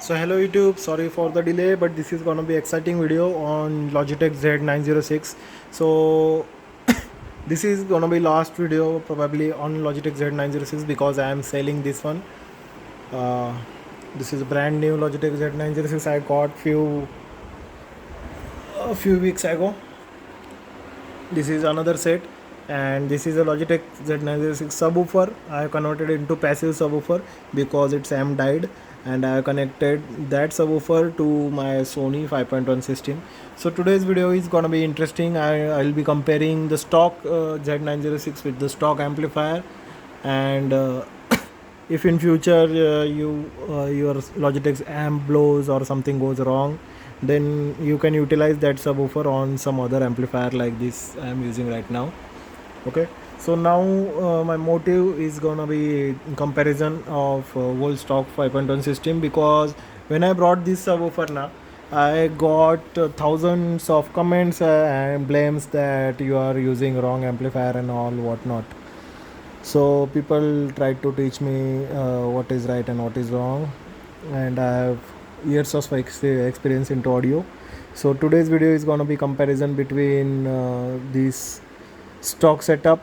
So hello YouTube, sorry for the delay, but this is gonna be exciting video on Logitech Z906. So this is gonna be last video probably on Logitech Z906 because I am selling this one. Uh, this is a brand new Logitech Z906. I got a few weeks ago. This is another set, and this is a Logitech Z906 subwoofer. I have converted it into passive subwoofer because its amp died, and I have connected that subwoofer to my Sony 5.1 system. So today's video is gonna be interesting. I'll be comparing the stock Z906 with the stock amplifier, and if in future your Logitech's amp blows or something goes wrong, then you can utilize that subwoofer on some other amplifier like this I am using right now. Okay, so now my motive is gonna be comparison of whole stock 5.1 system, because when I brought this subwoofer now, I got thousands of comments and blames that you are using wrong amplifier and all whatnot. So people try to teach me what is right and what is wrong, and I have years of experience into audio. So today's video is going to be comparison between this stock setup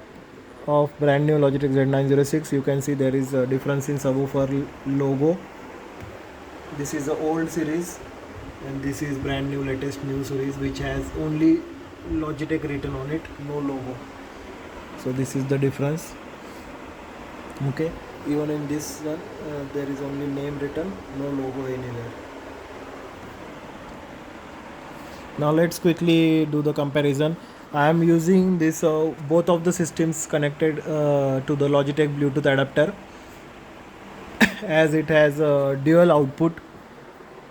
of brand new Logitech Z906. You can see there is a difference in subwoofer logo. This is the old series, and this is brand new latest new series which has only Logitech written on it, no logo. So this is the difference. Okay, even in this one there is only name written, no logo anywhere. Now let's quickly do the comparison. I am using this both of the systems connected to the Logitech Bluetooth adapter as it has a dual output.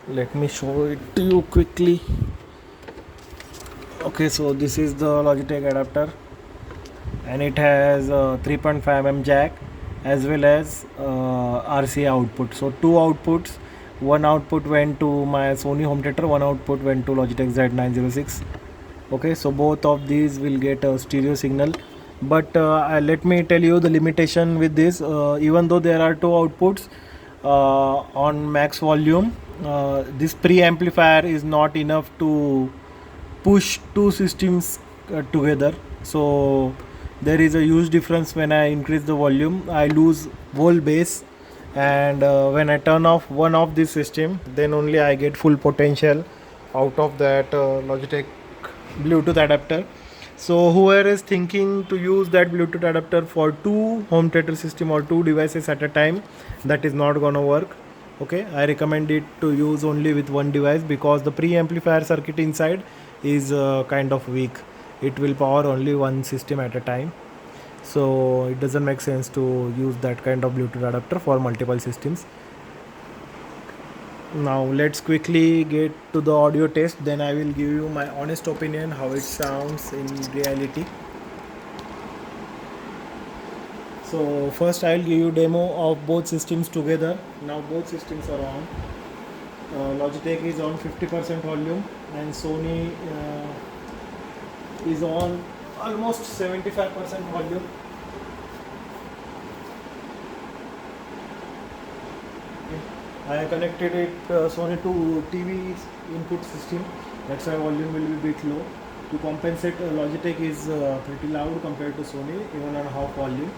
Let me show it to you quickly. Okay, so this is the Logitech adapter, and it has a 3.5mm jack as well as RCA output. So two outputs, one output went to my Sony home theater, one output went to Logitech Z906. Okay, so both of these will get a stereo signal, but let me tell you the limitation with this. Even though there are two outputs on max volume, this pre-amplifier is not enough to push two systems together. So there is a huge difference. When I increase the volume, I lose whole bass, and when I turn off one of this system, then only I get full potential out of that Logitech Bluetooth adapter. So whoever is thinking to use that Bluetooth adapter for two home theater system or two devices at a time, that is not gonna work. Okay, I recommend it to use only with one device, because the pre-amplifier circuit inside is kind of weak. It will power only one system at a time, so it doesn't make sense to use that kind of Bluetooth adapter for multiple systems. Now let's quickly get to the audio test, then I will give you my honest opinion how it sounds in reality. So first I'll give you demo of both systems together. Now both systems are on. Logitech is on 50% volume, and Sony is on almost 75% volume. I connected it Sony to TV input system. That's why volume will be a bit low. To compensate, Logitech is pretty loud compared to Sony, even on half volume.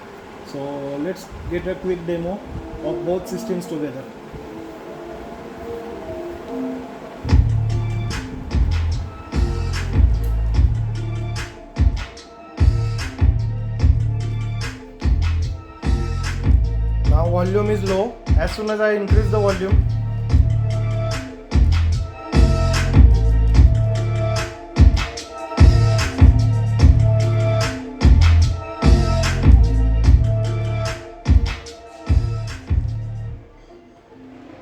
So let's get a quick demo of both systems together. Now volume is low. As soon as I increase the volume,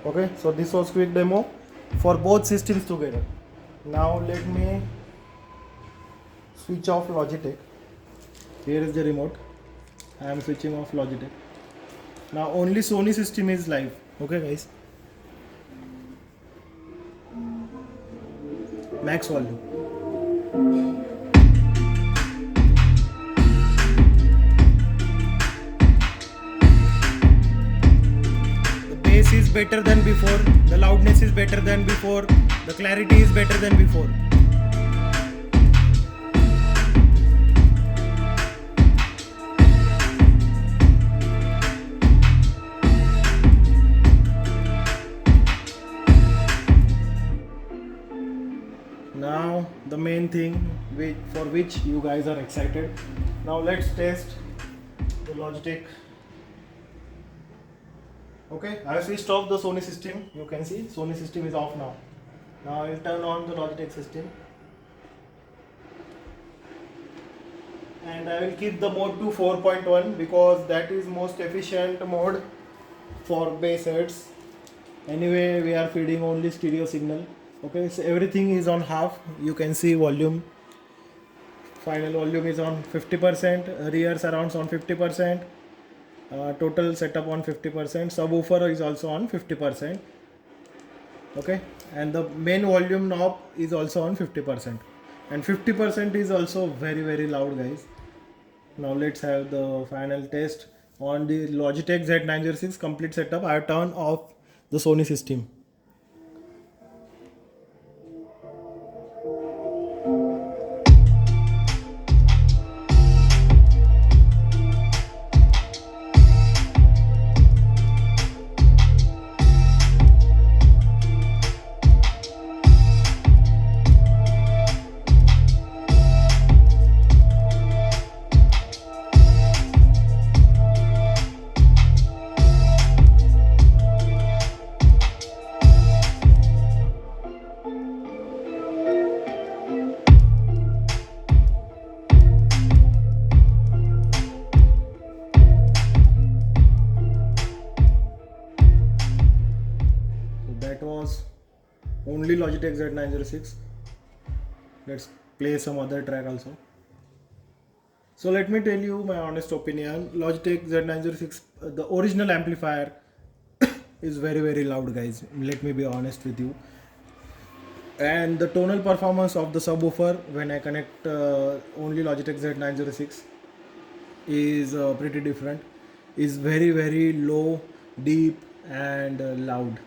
okay, so this was quick demo for both systems together. Now let me switch off Logitech. Here is the remote. I am switching off Logitech. Now only Sony system is live. Okay guys, max volume. The bass is better than before, the loudness is better than before, the clarity is better than before. Now the main thing for which you guys are excited. Now let's test the Logitech. Okay, I have switched off the Sony system. You can see Sony system is off now. Now I will turn on the Logitech system. And I will keep the mode to 4.1 because that is most efficient mode for bass heads. Anyway, we are feeding only stereo signal. Okay, so everything is on half. You can see volume. Final volume is on 50%. Rear surrounds on 50%. Total setup on 50%. Subwoofer is also on 50%. Okay, and the main volume knob is also on 50%. And 50% is also very loud, guys. Now let's have the final test on the Logitech Z906 complete setup. I have turned off the Sony system. That was only Logitech Z906. Let's play some other track also. So let me tell you my honest opinion. Logitech Z906, the original amplifier is very loud, guys. Let me be honest with you. And the tonal performance of the subwoofer when I connect only Logitech Z906 is pretty different. Is very low, deep and loud.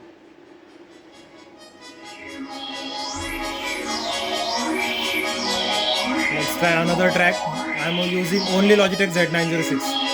Let's try another track. I'm using only Logitech Z906.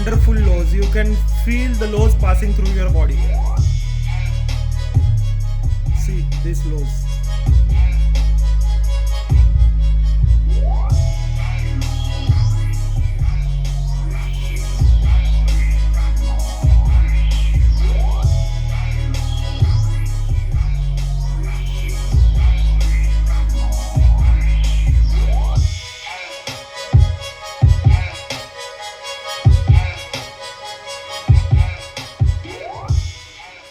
Wonderful lows. You can feel the lows passing through your body. See these lows.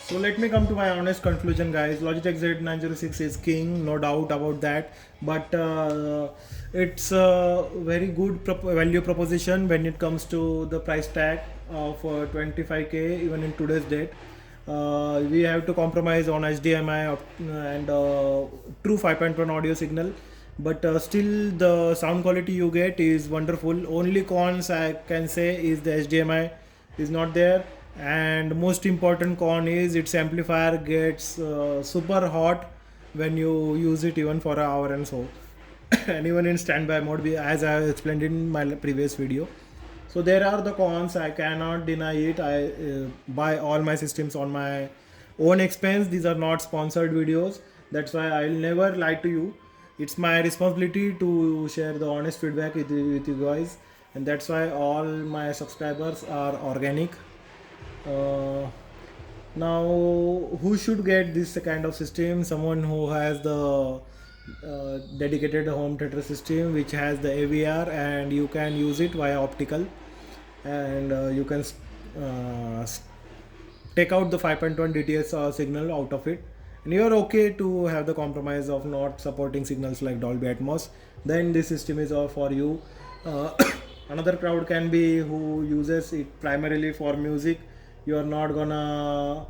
So let me come to my honest conclusion, guys. Logitech Z906 is king, no doubt about that. But it's a very good value proposition when it comes to the price tag of 25k, even in today's date. We have to compromise on HDMI and true 5.1 audio signal. But still the sound quality you get is wonderful. Only cons I can say is the HDMI is not there. And most important con is its amplifier gets super hot when you use it even for an hour and so and even in standby mode, as I have explained in my previous video. So there are the cons, I cannot deny it. I buy all my systems on my own expense. These are not sponsored videos, that's why I'll never lie to you. It's my responsibility to share the honest feedback with you guys, and that's why all my subscribers are organic. Now who should get this kind of system? Someone who has the dedicated home theater system which has the AVR, and you can use it via optical, and you can take out the 5.1 DTS signal out of it, and you are okay to have the compromise of not supporting signals like Dolby Atmos. Then this system is all for you. uh, Another crowd can be who uses it primarily for music. You are not gonna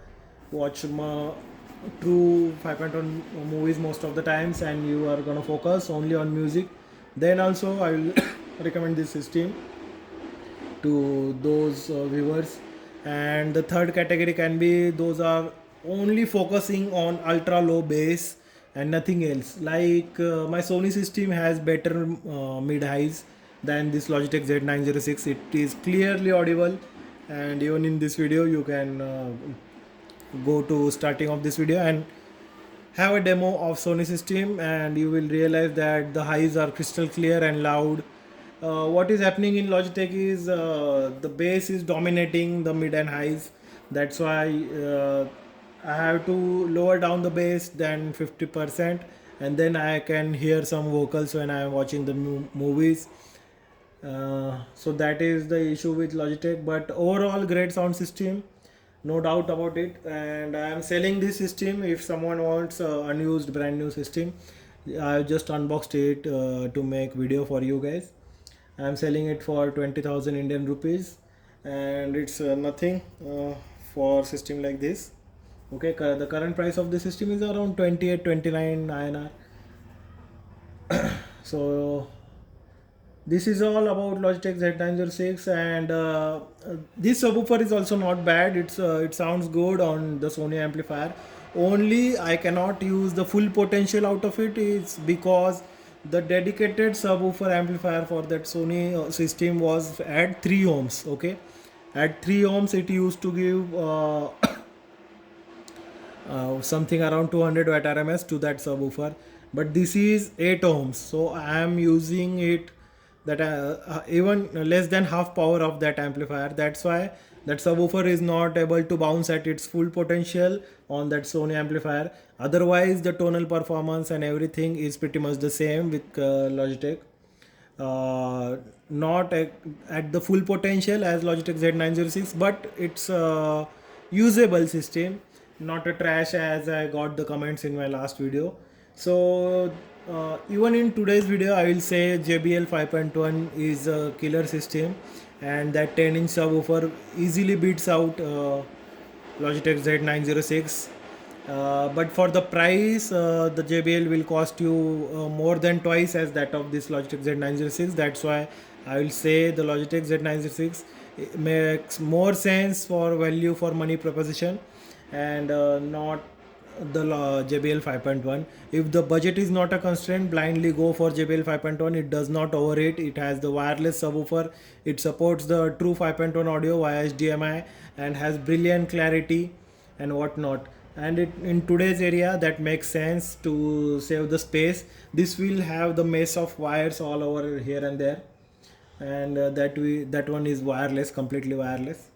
watch true 5.1 movies most of the times, and you are gonna focus only on music. Then also I will recommend this system to those viewers. And the third category can be those are only focusing on ultra low bass and nothing else. Like my Sony system has better mid highs than this Logitech Z906. It is clearly audible, and even in this video you can go to starting of this video and have a demo of Sony system, and you will realize that the highs are crystal clear and loud. What is happening in Logitech is the bass is dominating the mid and highs. That's why I have to lower down the bass than 50%, and then I can hear some vocals when I am watching the movies. So that is the issue with Logitech, but overall great sound system, no doubt about it. And I am selling this system. If someone wants unused brand new system, I just unboxed it to make video for you guys. I am selling it for 20,000 Indian rupees, and it's nothing for system like this. Okay, the current price of the system is around 28-29 INR. So this is all about Logitech Z906, and this subwoofer is also not bad. It sounds good on the Sony amplifier. Only I cannot use the full potential out of it is because the dedicated subwoofer amplifier for that Sony system was at 3 ohms. Okay, at 3 ohms it used to give something around 200 watt RMS to that subwoofer, but this is 8 ohms, so I am using it that even less than half power of that amplifier. That's why that subwoofer is not able to bounce at its full potential on that Sony amplifier. Otherwise the tonal performance and everything is pretty much the same with Logitech. Not at the full potential as Logitech Z906, but it's a usable system, not a trash as I got the comments in my last video. So even in today's video I will say JBL 5.1 is a killer system, and that 10-inch subwoofer easily beats out Logitech Z906. But for the price, the JBL will cost you more than twice as that of this Logitech Z906. That's why I will say the Logitech Z906 makes more sense for value for money proposition, and not the JBL 5.1. If the budget is not a constraint, blindly go for JBL 5.1. It does not overheat. It has the wireless subwoofer. It supports the true 5.1 audio via HDMI and has brilliant clarity and whatnot. And in today's area that makes sense to save the space. This will have the mess of wires all over here and there, and that one is wireless, completely wireless.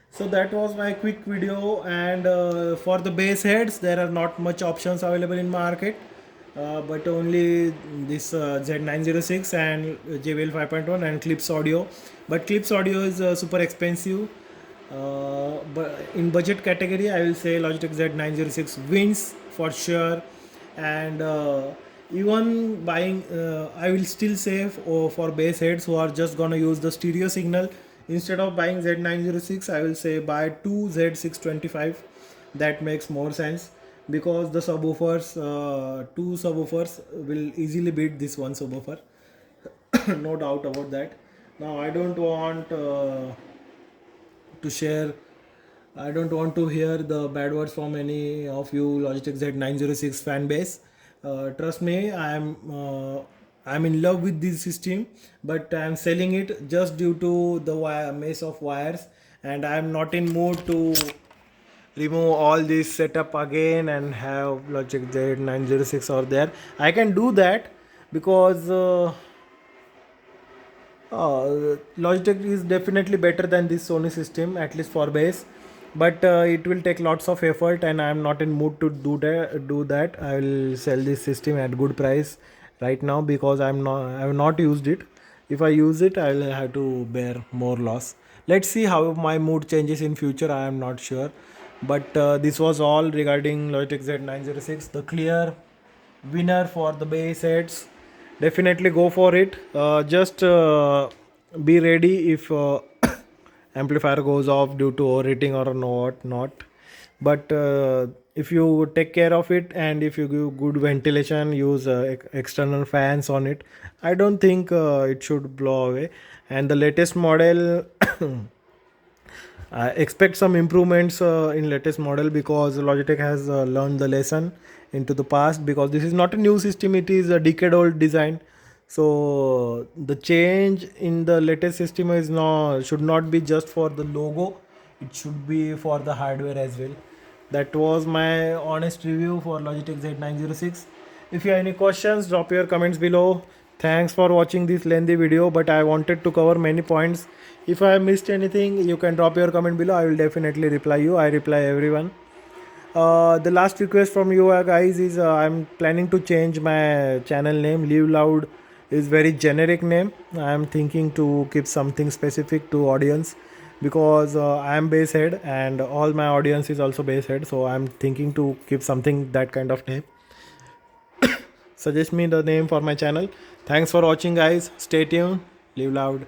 So that was my quick video, and for the bass heads there are not much options available in market, but only this Z906 and JBL 5.1 and Clips Audio. But Clips Audio is super expensive. But in budget category I will say Logitech Z906 wins for sure. And even buying I will still say for bass heads who are just gonna use the stereo signal, instead of buying Z906 I will say buy two Z625. That makes more sense, because the subwoofers, two subwoofers will easily beat this one subwoofer. No doubt about that. Now I don't want to share, I don't want to hear the bad words from any of you Logitech Z906 fan base. Trust me, I'm in love with this system, but I'm selling it just due to the mess of wires, and I'm not in mood to remove all this setup again and have Logitech Z906 or there. I can do that because Logitech is definitely better than this Sony system, at least for bass. but it will take lots of effort, and I am not in mood to do that. I will sell this system at good price right now because I have not used it. If I use it, I will have to bear more loss. Let's see how my mood changes in future. I am not sure, but this was all regarding Logitech Z906, the clear winner for the base heads. Definitely go for it. Just be ready if amplifier goes off due to overheating or not. But if you take care of it, and if you give good ventilation, use external fans on it, I don't think it should blow away. And the latest model I expect some improvements in latest model, because Logitech has learned the lesson into the past, because this is not a new system, it is a decade old design. So the change in the latest system is not should not be just for the logo, it should be for the hardware as well. That was my honest review for Logitech Z906. If you have any questions, drop your comments below. Thanks for watching this lengthy video, but I wanted to cover many points. If I missed anything, you can drop your comment below. I will definitely reply you. I reply everyone. The last request from you guys is I'm planning to change my channel name. Live Loud is very generic name. I'm thinking to keep something specific to audience, because I am base head and all my audience is also base head. So I'm thinking to keep something that kind of name. Suggest me the name for my channel. Thanks for watching, guys. Stay tuned. Live loud.